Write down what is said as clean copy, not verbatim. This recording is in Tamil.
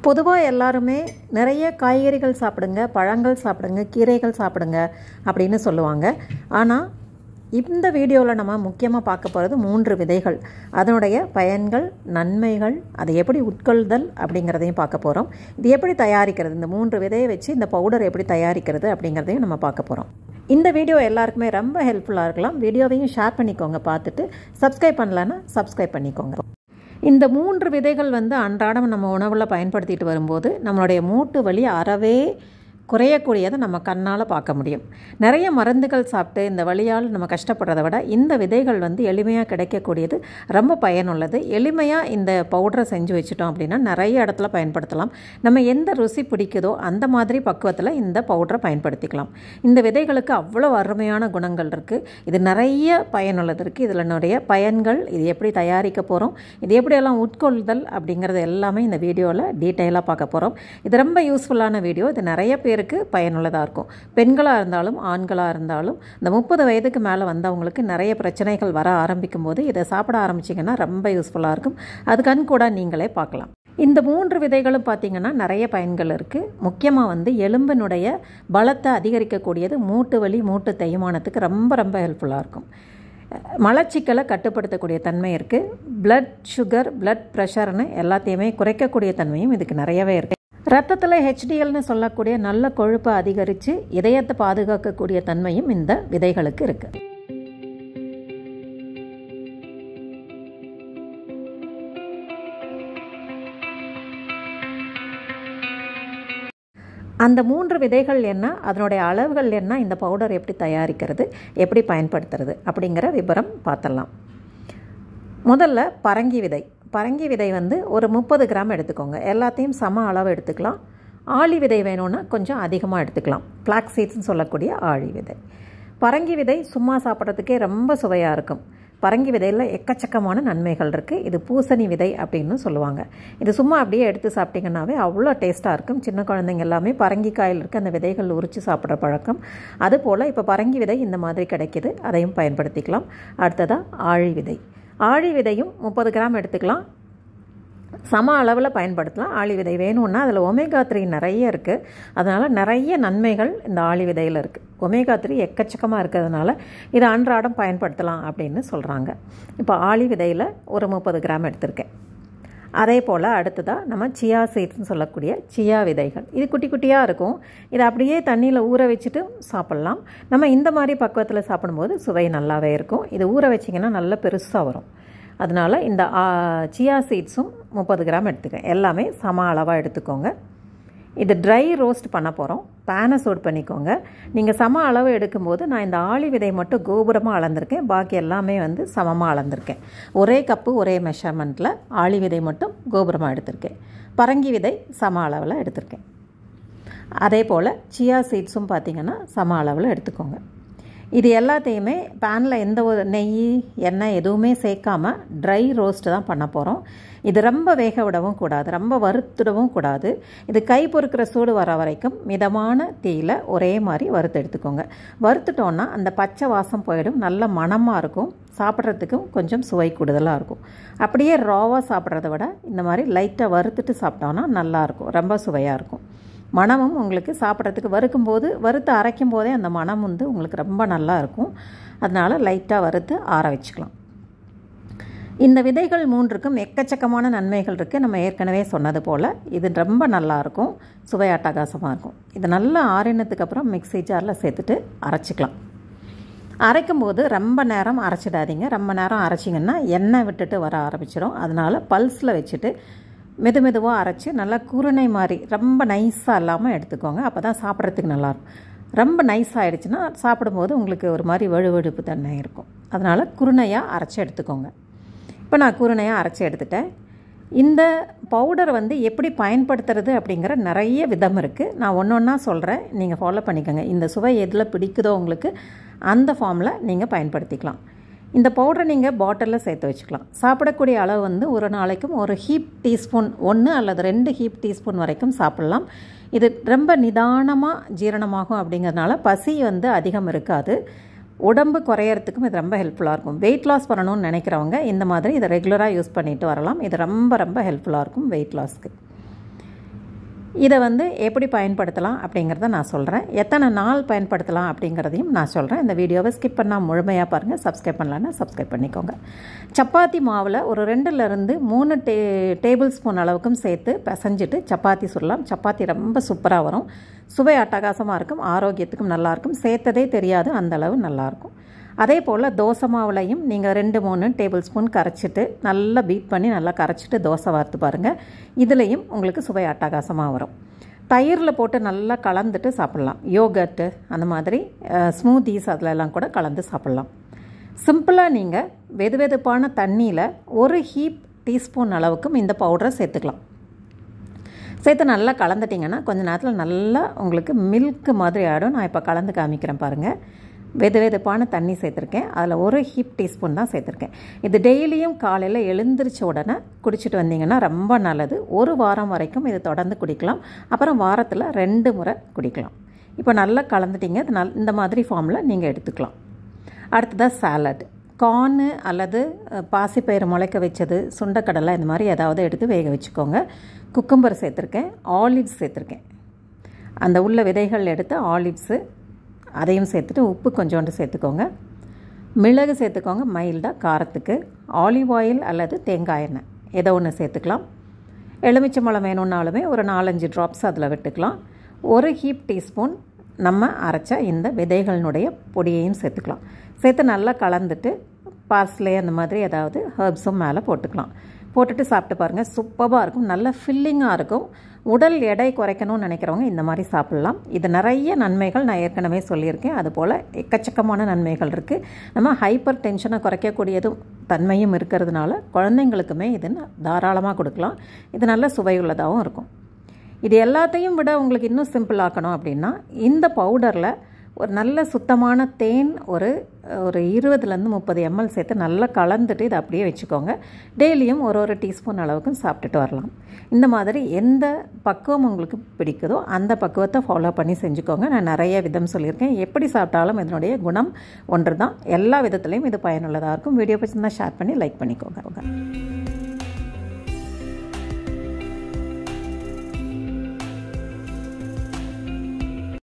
பொதுவாக எல்லாருமே நிறைய காய்கறிகள் சாப்பிடுங்க, பழங்கள் சாப்பிடுங்க, கீரைகள் சாப்பிடுங்க அப்படின்னு சொல்லுவாங்க. ஆனால் இந்த வீடியோவில் நம்ம முக்கியமாக பார்க்க போகிறது 3 விதைகள், அதனுடைய பயன்கள், நன்மைகள், அதை எப்படி உட்கொள்ளுதல் அப்படிங்கிறதையும் பார்க்க போகிறோம். இது எப்படி தயாரிக்கிறது, இந்த 3 விதையை வச்சு இந்த பவுடர் எப்படி தயாரிக்கிறது அப்படிங்கிறதையும் நம்ம பார்க்க போகிறோம். இந்த வீடியோ எல்லாருக்குமே ரொம்ப ஹெல்ப்ஃபுல்லாக இருக்கலாம். வீடியோவையும் ஷேர் பண்ணிக்கோங்க, பார்த்துட்டு சப்ஸ்கிரைப் பண்ணலன்னா சப்ஸ்கிரைப் பண்ணிக்கோங்க. இந்த 3 விதைகள் அன்றாடம் நம்ம உணவில் பயன்படுத்திட்டு வரும்போது நம்மளுடைய மூட்டு வலி அறவே குறையக்கூடியதை நம்ம கண்ணால் பார்க்க முடியும். நிறைய மருந்துகள் சாப்பிட்டு இந்த வலியால் நம்ம கஷ்டப்படுறதை விட இந்த விதைகள் எளிமையாக கிடைக்கக்கூடியது, ரொம்ப பயனுள்ளது. எளிமையாக இந்த பவுடரை செஞ்சு வச்சுட்டோம் அப்படின்னா நிறைய இடத்துல பயன்படுத்தலாம். நம்ம எந்த ருசி பிடிக்குதோ அந்த மாதிரி பக்குவத்தில் இந்த பவுடரை பயன்படுத்திக்கலாம். இந்த விதைகளுக்கு அவ்வளோ அருமையான குணங்கள் இருக்குது. இது நிறைய பயனுள்ளது இருக்குது. இதில் நிறைய பயன்கள், இது எப்படி தயாரிக்க போகிறோம், இது எப்படியெல்லாம் உட்கொள்ளுதல் அப்படிங்கிறது எல்லாமே இந்த வீடியோவில் டீட்டெயிலாக பார்க்க போகிறோம். இது ரொம்ப யூஸ்ஃபுல்லான வீடியோ. இது நிறைய பேருக்கு பயனுள்ளதாக இருக்கும். பெண்களாக இருந்தாலும் ஆண்களாக இருந்தாலும் இந்த 30 வயதுக்கு மேலே வந்தவங்களுக்கு நிறைய பிரச்சனைகள் வர ஆரம்பிக்கும் போது இதை சாப்பிட ஆரம்பிச்சிங்கன்னா ரொம்ப யூஸ்ஃபுல்லாக இருக்கும். அது கண் கூட நீங்களே பார்க்கலாம். இந்த 3 விதைகளும் பார்த்திங்கன்னா நிறைய பயன்கள் இருக்குது. முக்கியமாக எலும்பினுடைய பலத்தை அதிகரிக்கக்கூடியது, மூட்டு வலி, மூட்டு தேய்மானத்துக்கு ரொம்ப ரொம்ப ஹெல்ப்ஃபுல்லாக இருக்கும். மலச்சிக்கலை கட்டுப்படுத்தக்கூடிய தன்மை இருக்குது. பிளட் சுகர், பிளட் ப்ரெஷர்னு எல்லாத்தையுமே குறைக்கக்கூடிய தன்மையும் இதுக்கு நிறையவே இருக்குது. ரத்தத்தில் HDLன்னு சொல்லக்கூடிய நல்ல கொழுப்பை அதிகரித்து இதயத்தை பாதுகாக்கக்கூடிய தன்மையும் இந்த விதைகளுக்கு இருக்குது. அந்த 3 விதைகள் என்ன, அதனுடைய அளவுகள் என்ன, இந்த பவுடர் எப்படி தயாரிக்கிறது, எப்படி பயன்படுத்துறது அப்படிங்கிற விபரம் பார்த்துடலாம். முதல்ல பரங்கி விதை. பரங்கி விதை ஒரு 30 கிராம் எடுத்துக்கோங்க. எல்லாத்தையும் சம அளவு எடுத்துக்கலாம். ஆளி விதை வேணும்னா கொஞ்சம் அதிகமாக எடுத்துக்கலாம். ஃப்ளாக்ஸ் சீட்ஸ்னு சொல்லக்கூடிய ஆளி விதை. பரங்கி விதை சும்மா சாப்பிட்றதுக்கே ரொம்ப சுவையாக இருக்கும். பரங்கி விதையில் எக்கச்சக்கமான நன்மைகள் இருக்குது. இது பூசணி விதை அப்படின்னு சொல்லுவாங்க. இது சும்மா அப்படியே எடுத்து சாப்பிட்டிங்கன்னாவே அவ்வளோ டேஸ்ட்டாக இருக்கும். சின்ன குழந்தைங்க எல்லாமே பரங்கிக்காயில் இருக்க அந்த விதைகள் உரித்து சாப்பிட்ற பழக்கம். அதுபோல் இப்போ பரங்கி விதை இந்த மாதிரி கிடைக்கிது, அதையும் பயன்படுத்திக்கலாம். அடுத்ததாக ஆழி விதை. ஆழி விதையும் 30 கிராம் எடுத்துக்கலாம். சம அளவில் பயன்படுத்தலாம். ஆளி விதை வேணும்னா அதில் ஒமேகா 3 நிறைய இருக்குது. அதனால் நிறைய நன்மைகள் இந்த ஆளி விதையில் இருக்குது. ஒமேகா 3 எக்கச்சக்கமாக இருக்கிறதுனால இதை அன்றாடம் பயன்படுத்தலாம் அப்படின்னு சொல்கிறாங்க. இப்போ ஆளி விதையில் ஒரு 30 கிராம் எடுத்திருக்கேன். அதே போல் அடுத்ததாக நம்ம சியா சீட்ஸ்னு சொல்லக்கூடிய சியா விதைகள். இது குட்டி குட்டியாக இருக்கும். இதை அப்படியே தண்ணியில் ஊற வச்சுட்டு சாப்பிட்லாம். நம்ம இந்த மாதிரி பக்குவத்தில் சாப்பிடும்போது சுவை நல்லாவே இருக்கும். இது ஊற வச்சிங்கன்னா நல்லா பெருசாக வரும். அதனால் இந்த சியா சீட்ஸும் 30 கிராம் எடுத்துக்கிறேன். எல்லாமே சம அளவாக எடுத்துக்கோங்க. இது ட்ரை ரோஸ்ட் பண்ண போகிறோம். பேனை சூட் பண்ணிக்கோங்க. நீங்கள் சம அளவு எடுக்கும்போது நான் இந்த ஆளி விதை மட்டும் கோபுரமாக அளந்திருக்கேன். பாக்கி எல்லாமே சமமாக அளந்திருக்கேன். ஒரே கப்பு ஒரே மெஷர்மெண்ட்டில் ஆளி விதை மட்டும் கோபுரமாக எடுத்திருக்கேன். பரங்கி விதை சம அளவில் எடுத்திருக்கேன். அதே போல் சியா சீட்ஸும் பார்த்திங்கன்னா சம அளவில் எடுத்துக்கோங்க. இது எல்லாத்தையுமே பேனில் எந்த ஒரு நெய், எண்ணெய் எதுவுமே சேர்க்காமல் ட்ரை ரோஸ்ட்டு தான் பண்ண போகிறோம். இது ரொம்ப வேக விடவும் கூடாது, ரொம்ப வறுத்துடவும் கூடாது. இது கை பொறுக்கிற சூடு வர வரைக்கும் மிதமான தீயில் ஒரே மாதிரி வறுத்து எடுத்துக்கோங்க. வறுத்துட்டோன்னா அந்த பச்சை வாசம் போயிடும், நல்ல மணமாக இருக்கும். சாப்பிட்றதுக்கும் கொஞ்சம் சுவை கூடுதலாக இருக்கும். அப்படியே ராவாக சாப்பிட்றத விட இந்த மாதிரி லைட்டாக வறுத்துட்டு சாப்பிட்டோன்னா நல்லாயிருக்கும், ரொம்ப சுவையாக இருக்கும். மணமும் உங்களுக்கு சாப்பிட்றதுக்கு வறுத்து அரைக்கும் போதே அந்த மணம் உங்களுக்கு ரொம்ப நல்லா இருக்கும். அதனால் லைட்டாக வறுத்து ஆற வச்சுக்கலாம். இந்த விதைகள் 3க்கும் எக்கச்சக்கமான நன்மைகள் இருக்குது. நம்ம ஏற்கனவே சொன்னது போல் இது ரொம்ப நல்லாயிருக்கும், சுவை அட்டகாசமாக இருக்கும். இது நல்லா ஆறினதுக்கு அப்புறம் மிக்ஸி ஜாரில் சேர்த்துட்டு அரைச்சிக்கலாம். அரைக்கும்போது ரொம்ப நேரம் அரைச்சிடாதீங்க. ரொம்ப நேரம் அரைச்சிங்கன்னா எண்ணெய் விட்டுட்டு வர ஆரம்பிச்சிடும். அதனால் பல்ஸில் வச்சுட்டு மெதுவாக அரைச்சி நல்லா குருணை மாதிரி ரொம்ப நைஸாக இல்லாமல் எடுத்துக்கோங்க. அப்போ தான் சாப்பிட்றதுக்கு நல்லாயிருக்கும். ரொம்ப நைஸாக ஆகிடுச்சுன்னா சாப்பிடும்போது உங்களுக்கு ஒரு மாதிரி வழுவழுப்பு தன்மை இருக்கும். அதனால் குருணையாக அரைச்சி எடுத்துக்கோங்க. இப்போ நான் குருணையாக அரைச்சி எடுத்துட்டேன். இந்த பவுடர் எப்படி பயன்படுத்துறது அப்படிங்கிற நிறைய விதம் இருக்குது. நான் ஒன்று ஒன்றா சொல்கிறேன், நீங்கள் ஃபாலோ பண்ணிக்கோங்க. இந்த சுவை எதில் பிடிக்குதோ உங்களுக்கு அந்த ஃபார்மில் நீங்கள் பயன்படுத்திக்கலாம். இந்த பவுடரை நீங்கள் பாட்டிலில் சேர்த்து வச்சுக்கலாம். சாப்பிடக்கூடிய அளவு ஒரு நாளைக்கும் ஒரு ஹீப் டீஸ்பூன், 1 அல்லது 2 ஹீப் டீஸ்பூன் வரைக்கும் சாப்பிட்லாம். இது ரொம்ப நிதானமாக ஜீரணமாகும் அப்படிங்கிறதுனால பசி அதிகம் இருக்காது. உடம்பு குறையறதுக்கும் இது ரொம்ப ஹெல்ப்ஃபுல்லாக இருக்கும். வெயிட் லாஸ் பண்ணணும்னு நினைக்கிறவங்க இந்த மாதிரி இதை ரெகுலராக யூஸ் பண்ணிட்டு வரலாம். இது ரொம்ப ரொம்ப ஹெல்ப்ஃபுல்லாக இருக்கும் வெயிட் லாஸ்க்கு. இதை வந்து எப்படி பயன்படுத்தலாம் அப்படிங்கிறத நான் சொல்கிறேன். எத்தனை நாள் பயன்படுத்தலாம் அப்படிங்கிறதையும் நான் சொல்கிறேன். இந்த வீடியோவை ஸ்கிப் பண்ணால் முழுமையாக பாருங்கள். சப்ஸ்கிரைப் பண்ணலான்னா சப்ஸ்கிரைப் பண்ணிக்கோங்க. சப்பாத்தி மாவில் ஒரு 2லேருந்து 3 டேபிள் ஸ்பூன் அளவுக்கும் சேர்த்து பிசைஞ்சிட்டு சப்பாத்தி சுடலாம். சப்பாத்தி ரொம்ப சூப்பராக வரும். சுவை அட்டகாசமாக இருக்கும். ஆரோக்கியத்துக்கும் நல்லாயிருக்கும். சேர்த்ததே தெரியாது, அந்தளவு நல்லாயிருக்கும். அதே போல் தோசை மாவுலையும் நீங்கள் 2-3 டேபிள் ஸ்பூன் கரைச்சிட்டு நல்லா பீட் பண்ணி நல்லா கரைச்சிட்டு தோசை வார்த்து பாருங்கள். இதுலேயும் உங்களுக்கு சுவை அட்டகாசமாக வரும். தயிரில் போட்டு நல்லா கலந்துட்டு சாப்பிட்லாம். யோகர்ட்டு அந்த மாதிரி ஸ்மூத்தீஸ் அதிலெல்லாம் கூட கலந்து சாப்பிட்லாம். சிம்பிளாக நீங்கள் வெதுவெதுப்பான தண்ணியில் 1 டீஸ்பூன் அளவுக்கும் இந்த பவுடரை சேர்த்துக்கலாம். சேர்த்து நல்லா கலந்துட்டிங்கன்னா கொஞ்சம் நேரத்தில் நல்லா உங்களுக்கு மில்க் மாதிரி ஆகிடும். நான் இப்போ கலந்து காமிக்கிறேன் பாருங்கள். வெதுவெதுப்பான தண்ணி சேர்த்துருக்கேன். அதில் 1 டீஸ்பூன் தான் சேர்த்துருக்கேன். இது டெய்லியும் காலையில் எழுந்திரிச்ச உடனே குடிச்சிட்டு வந்தீங்கன்னா ரொம்ப நல்லது. 1 வாரம் வரைக்கும் இது தொடர்ந்து குடிக்கலாம். அப்புறம் வாரத்தில் 2 முறை குடிக்கலாம். இப்போ நல்லா கலந்துட்டிங்க. இந்த மாதிரி ஃபார்மில் நீங்கள் எடுத்துக்கலாம். அடுத்ததாக சாலட். கார்னு அல்லது பாசிப்பயிறு முளைக்க வச்சது, சுண்டைக்கடலை இந்த மாதிரி ஏதாவது எடுத்து வேக வச்சுக்கோங்க. குக்கும்பர் சேர்த்துருக்கேன். ஆலிவ்ஸ் சேர்த்துருக்கேன். அந்த உள்ள விதைகள் எடுத்து ஆலிவ்ஸு அதையும் சேர்த்துட்டு உப்பு கொஞ்சோண்டு சேர்த்துக்கோங்க. மிளகு சேர்த்துக்கோங்க மைல்டாக காரத்துக்கு. ஆலிவ் ஆயில் அல்லது தேங்காய் எண்ணெய் ஏதோ ஒன்று சேர்த்துக்கலாம். எலுமிச்சம்பழம் வேணும்னாலுமே ஒரு 4-5 ட்ராப்ஸ் அதில் விட்டுக்கலாம். 1 டீஸ்பூன் நம்ம அரைச்ச இந்த விதைகளினுடைய பொடியையும் சேர்த்துக்கலாம். சேர்த்து நல்லா கலந்துட்டு பார்ஸ்லே அந்த மாதிரி ஏதாவது ஹர்ப்ஸும் மேலே போட்டுக்கலாம். போட்டுட்டு சாப்பிட்டு பாருங்கள். சூப்பராக இருக்கும். நல்ல ஃபில்லிங்காக இருக்கும். உடல் எடை குறைக்கணும்னு நினைக்கிறவங்க இந்த மாதிரி சாப்பிட்லாம். இது நிறைய நன்மைகள் நான் ஏற்கனவே சொல்லியிருக்கேன். அதுபோல் எக்கச்சக்கமான நன்மைகள் இருக்குது. நம்ம ஹைப்பர் டென்ஷனை குறைக்கக்கூடியதும் தன்மையும் இருக்கிறதுனால குழந்தைங்களுக்குமே இது தாராளமாக கொடுக்கலாம். இது நல்ல சுவையுள்ளதாகவும் இருக்கும். இது எல்லாத்தையும் விட உங்களுக்கு இன்னும் சிம்பிள் ஆக்கணும் அப்படின்னா இந்த பவுடரில் ஒரு நல்ல சுத்தமான தேன் ஒரு 20-30 ml சேர்த்து நல்லா கலந்துட்டு இதை அப்படியே வச்சுக்கோங்க. டெய்லியும் ஒரு டீஸ்பூன் அளவுக்கு சாப்பிட்டுட்டு வரலாம். இந்த மாதிரி எந்த பக்குவம் உங்களுக்கு பிடிக்குதோ அந்த பக்குவத்தை ஃபாலோ பண்ணி செஞ்சுக்கோங்க. நான் நிறைய விதம் சொல்லியிருக்கேன். எப்படி சாப்பிட்டாலும் இதனுடைய குணம் ஒன்று தான். எல்லா விதத்துலேயும் இது பயனுள்ளதாக இருக்கும். வீடியோ பிடிச்சிருந்தால் ஷேர் பண்ணி லைக் பண்ணிக்கோங்க.